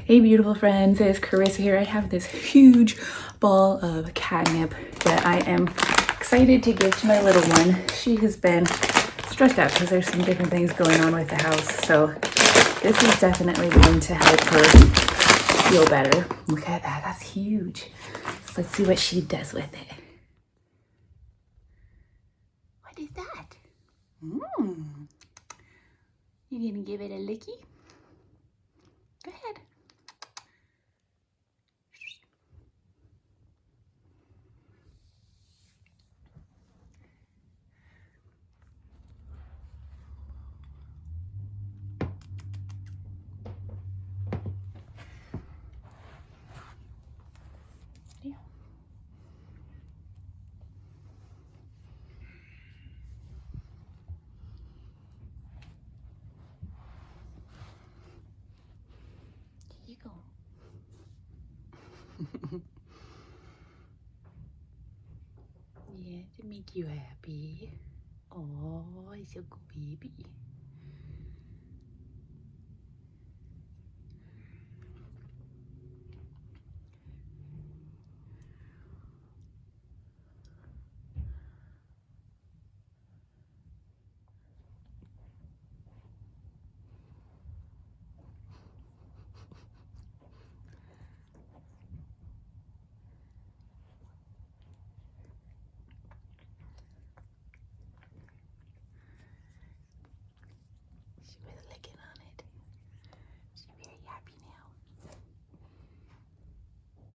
Hey beautiful friends, it's Karissa here. I have this huge ball of catnip that I am excited to give to my little one. She has been stressed out because there's some different things going on with the house. So this is definitely going to help her feel better. Look at that, that's huge. So let's see what she does with it. What is that? You gonna give it a licky? Go ahead. Yeah. Here you go. Yeah, to make you happy. Oh, it's a good baby.